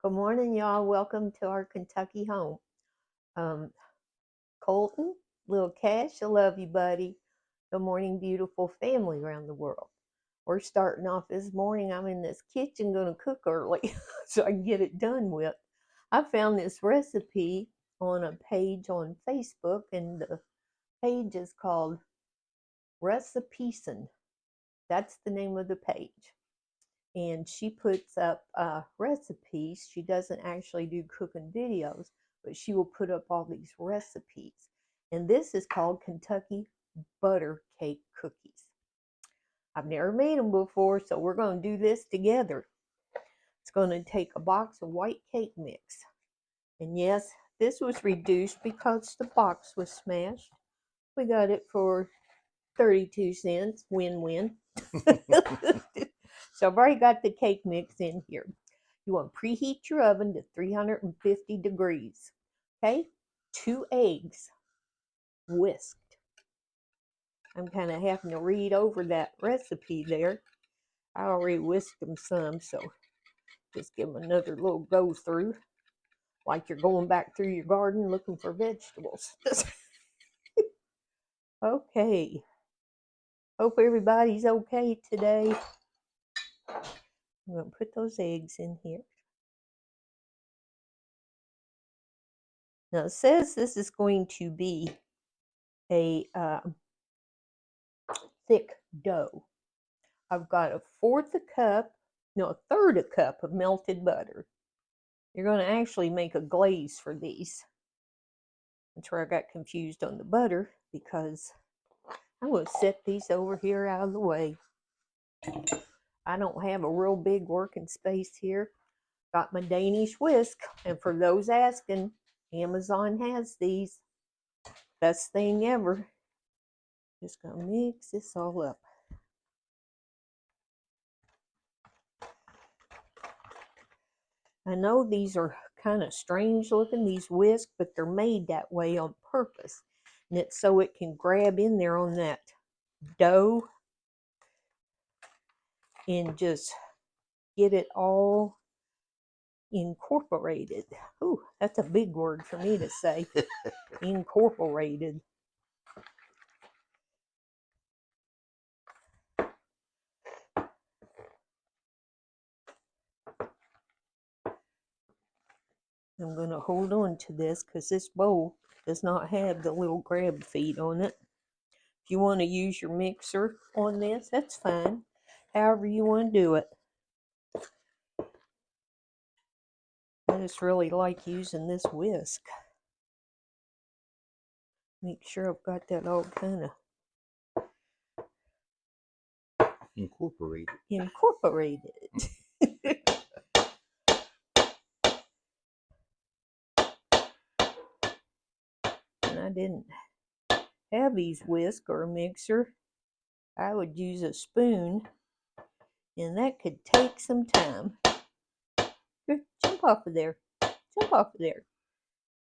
Good morning, y'all. Welcome to our Kentucky home. Um, Colton, little Cash, I love you, buddy. Good morning, beautiful family around the world. We're starting off this morning. I'm in this kitchen going to cook early so I can get it done with. I found this recipe on a page on Facebook, and the page is called Recipesen. That's the name of the page. And she puts up recipes. She doesn't actually do cooking videos, but she will put up all these recipes. And this is called Kentucky butter cake cookies. I've never made them before, so we're going to do this together. It's going to take a box of white cake mix. And yes, this was reduced because the box was smashed. We got it for 32 cents, win-win. So I've already got the cake mix in here. You want to preheat your oven to 350 degrees. Okay? 2 eggs, whisked. I'm kind of having to read over that recipe there. I already whisked them some, so just give them another little go through, like you're going back through your garden looking for vegetables. Okay. Hope everybody's okay today. I'm going to put those eggs in here. Now it says this is going to be a thick dough. I've got a third a cup of melted butter. You're going to actually make a glaze for these. That's where I got confused on the butter, because I'm going to set these over here out of the way. I don't have a real big working space here. Got my Danish whisk, and for those asking, Amazon has these. Best thing ever. Just going to mix this all up. I know these are kind of strange looking, these whisks, but they're made that way on purpose. And it's so it can grab in there on that dough and just get it all incorporated. Ooh, that's a big word for me to say. Incorporated. I'm going to hold on to this because this bowl does not have the little grab feet on it. If you want to use your mixer on this, that's fine. However you want to do it. I just really like using this whisk. Make sure I've got that all kind of incorporated. And I didn't have these whisk or a mixer. I would use a spoon, and that could take some time. Here, jump off of there. Jump off of there.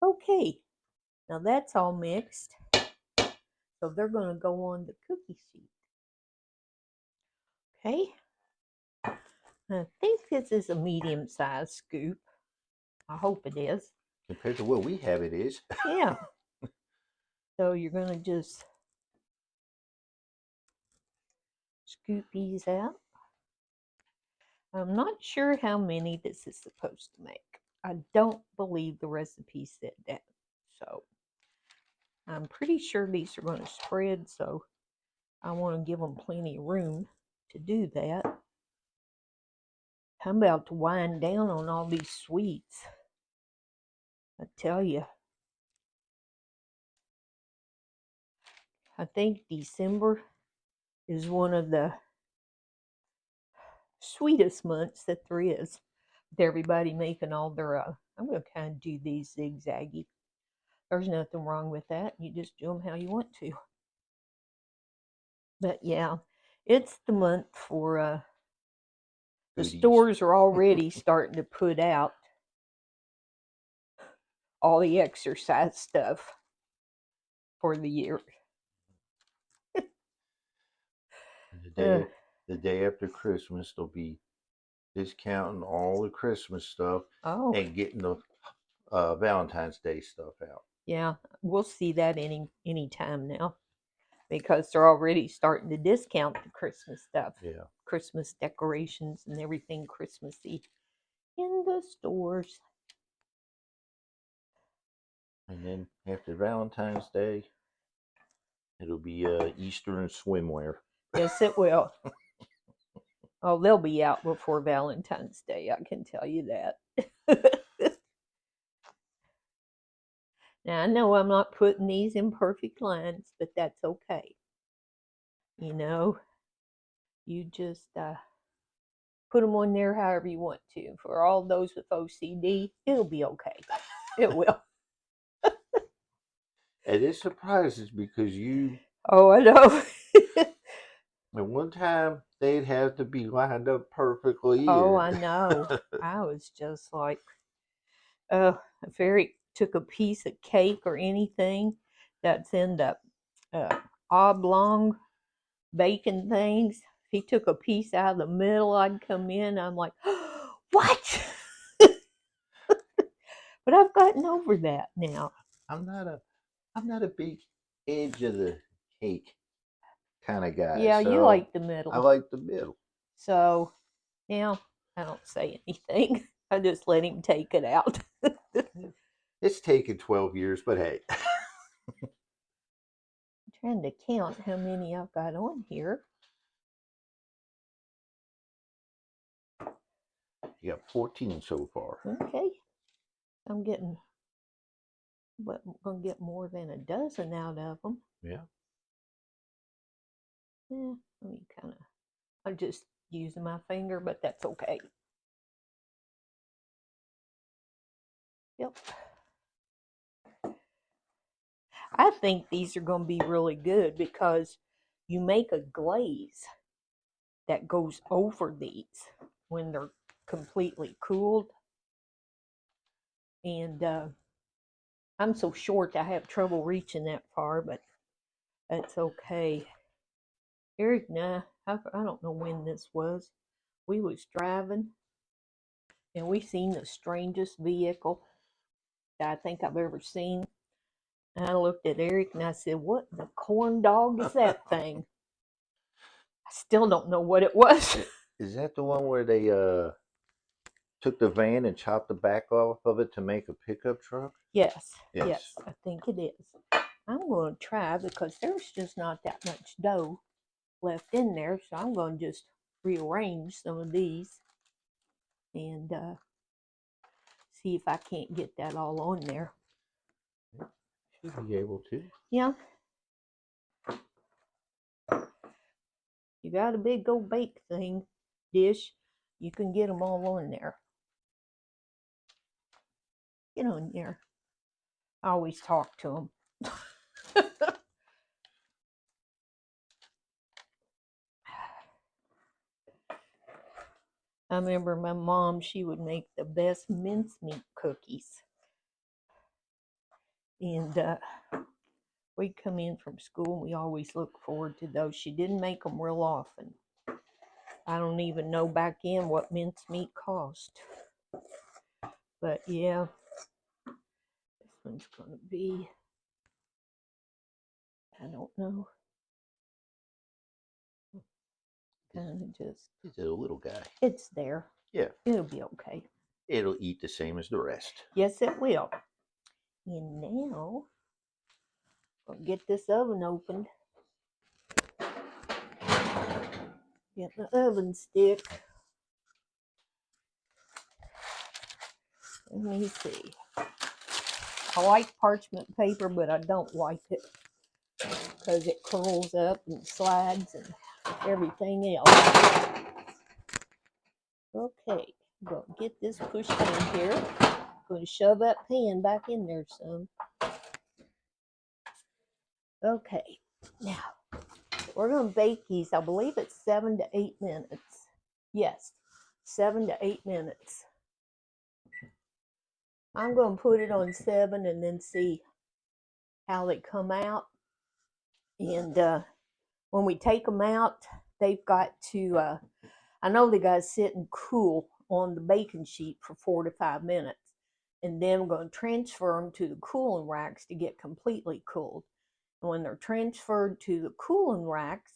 Okay, now that's all mixed. So they're going to go on the cookie sheet. Okay. I think this is a medium-sized scoop. I hope it is. Compared to what we have, it is. Yeah. So you're going to just scoop these out. I'm not sure how many this is supposed to make. I don't believe the recipe said that. So I'm pretty sure these are going to spread, so I want to give them plenty of room to do that. I'm about to wind down on all these sweets. I tell you. I think December is one of the sweetest months that there is. With everybody making all their, I'm going to kind of do these zigzaggy. There's nothing wrong with that. You just do them how you want to. But yeah, it's the month for, the stores are already starting to put out all the exercise stuff for the year. The day after Christmas, there'll be discounting all the Christmas stuff Oh, and getting the Valentine's Day stuff out. yeah, we'll see that any time now because they're already starting to discount the Christmas stuff, Yeah. Christmas decorations and everything Christmassy in the stores. And then after Valentine's Day, it'll be Eastern swimwear. Yes, it will. Oh, they'll be out before Valentine's Day, I can tell you that. Now, I know I'm not putting these in perfect lines, but that's okay. You know, you just put them on there however you want to. For all those with OCD, it'll be okay. It will. And it surprises because you, Oh, I know. at one time, they'd have to be lined up perfectly. Oh, And I know. I was just like, if Eric took a piece of cake or anything that's in the uh, oblong baking things, if he took a piece out of the middle, I'd come in. I'm like, what? But I've gotten over that now. I'm not a, I'm not a big edge of the cake kind of guy. Yeah, you So like the I middle. like the middle. So now I don't say anything. I just let him take it out. It's taken 12 years, but hey. Trying to count how many I've got on here. You got 14 so far. Okay. I'm getting, but I'm going to get more than a dozen out of them. Yeah. Yeah, let me kind of, I'm just using my finger, but that's okay. Yep. I think these are going to be really good because you make a glaze that goes over these when they're completely cooled. And I'm so short I have trouble reaching that far, but that's okay. Eric, nah, I don't know when this was. We was driving and we seen the strangest vehicle that I think I've ever seen. And I looked at Eric and I said, "What in the corn dog is that thing?" I still don't know what it was. Is that the one where they took the van and chopped the back off of it to make a pickup truck? Yes, Yes. yes, I think it is. I'm going to try because there's just not that much dough left in there, so I'm going to just rearrange some of these and see if I can't get that all on there. Should be able to. Yeah. You got a big old bake thing, dish, you can get them all on there. Get on there. I always talk to them. I remember my mom, she would make the best mincemeat cookies. And we'd come in from school and we always look forward to those. She didn't make them real often. I don't even know back in what mincemeat cost. But yeah, this one's going to be, I don't know. Kind of just, He's a little guy. it's there. Yeah. It'll be okay. It'll eat the same as the rest. Yes, it will. And now, I'll get this oven opened. Get the oven stick. Let me see. I like parchment paper, but I don't like it because it curls up and slides and everything else. Okay, I'm going to get this pushed in here. I'm going to shove that pan back in there some. Okay, now we're going to bake these. I believe it's 7 to 8 minutes. Yes, 7 to 8 minutes. I'm going to put it on 7 and then see how they come out. And when we take them out, they've got to, I know they got to sit and cool on the baking sheet for 4 to 5 minutes. And then I'm going to transfer them to the cooling racks to get completely cooled. And when they're transferred to the cooling racks,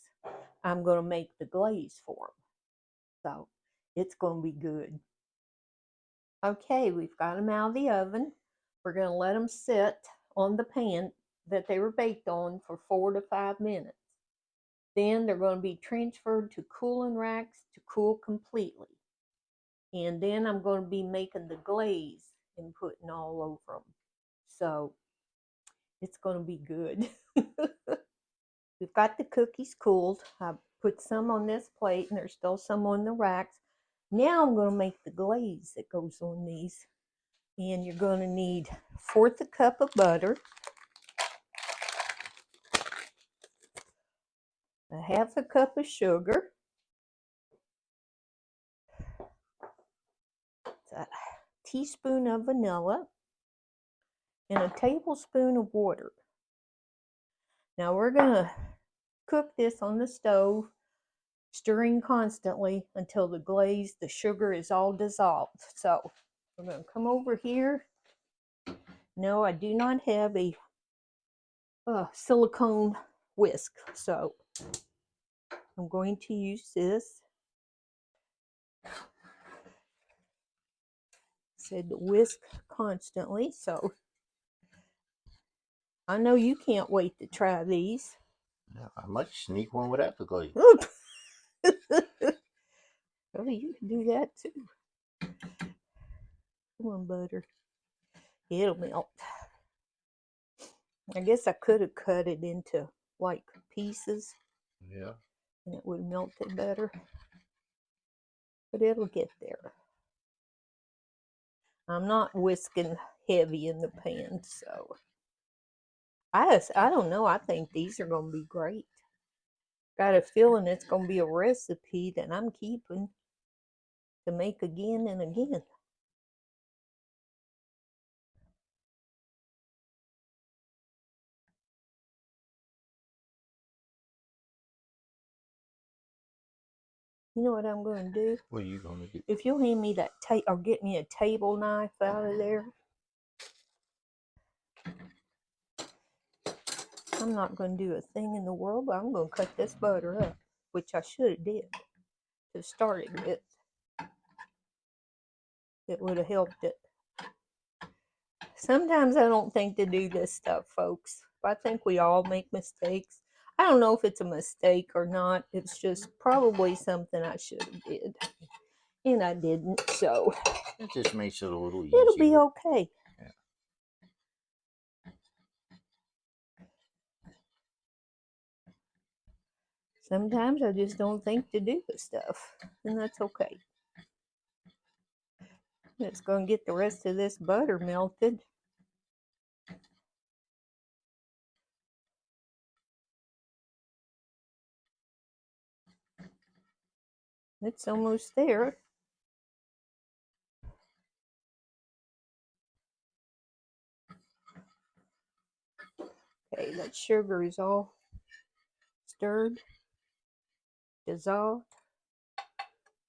I'm going to make the glaze for them. So it's going to be good. Okay, we've got them out of the oven. We're going to let them sit on the pan that they were baked on for 4 to 5 minutes. Then they're going to be transferred to cooling racks to cool completely. And then I'm going to be making the glaze and putting all over them. So it's going to be good. We've got the cookies cooled. I put some on this plate and there's still some on the racks. Now I'm going to make the glaze that goes on these. And you're going to need 1/4 cup of butter, 1/2 cup of sugar, a teaspoon of vanilla, and a tablespoon of water. Now we're going to cook this on the stove, stirring constantly until the glaze, the sugar is all dissolved. So we're going to come over here. No, I do not have a silicone whisk, so I'm going to use this. Said to whisk constantly, so I know you can't wait to try these. Yeah, I might sneak one without the glaze. Oh, you can do that too. Come on, butter. It'll melt. I guess I could have cut it into like pieces. Yeah. And it would melt it better. But it'll get there. I'm not whisking heavy in the pan, so I don't know. I think these are going to be great. Got a feeling it's going to be a recipe that I'm keeping to make again and again. You know what I'm going to do? What are you going to do? If you'll hand me that or get me a table knife out of there. I'm not going to do a thing in the world, but I'm going to cut this butter up, which I should have did to start it with. It would have helped it. Sometimes I don't think to do this stuff, folks. I think we all make mistakes. I don't know if it's a mistake or not. It's just probably something I should have did. And I didn't, so It just makes it a little easier. it'll be okay. Yeah. Sometimes I just don't think to do this stuff, and that's okay. It's going to get the rest of this butter melted. It's almost there. Okay, that sugar is all stirred, dissolved.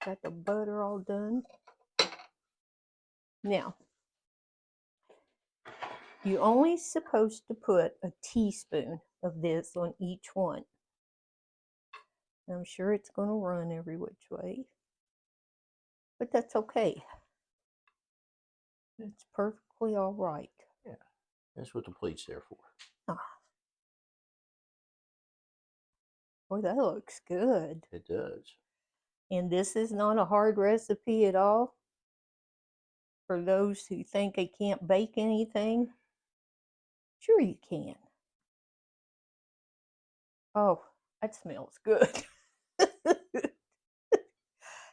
Got the butter all done. Now, you're only supposed to put a teaspoon of this on each one. I'm sure it's going to run every which way, but that's okay. It's perfectly all right. Yeah, that's what the plate's there for. Ah. Boy, that looks good. It does. And this is not a hard recipe at all. For those who think they can't bake anything, sure you can. Oh, that smells good.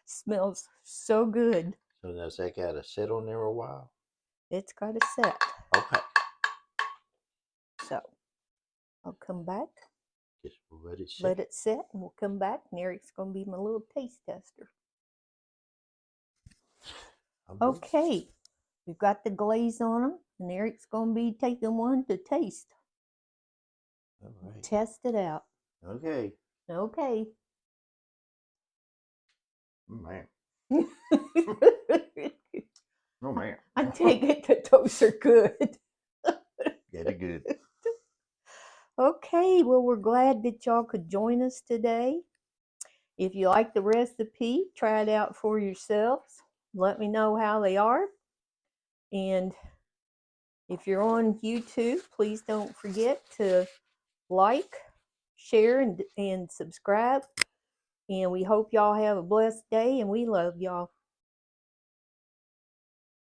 Smells so good. So does that got to sit on there a while? It's got to set. Okay. So I'll come back. Just let it sit. Let it set, and we'll come back, and Eric's going to be my little taste tester. Okay, we've got the glaze on them, and Eric's going to be taking one to taste. All right. Test it out. Okay. Okay. Oh, man. Oh, man. I take it that those are good. Yeah, they're good. Okay, well, we're glad that y'all could join us today. If you like the recipe, try it out for yourselves. Let me know how they are. And if you're on YouTube, please don't forget to like, share, and subscribe. And we hope y'all have a blessed day, and we love y'all.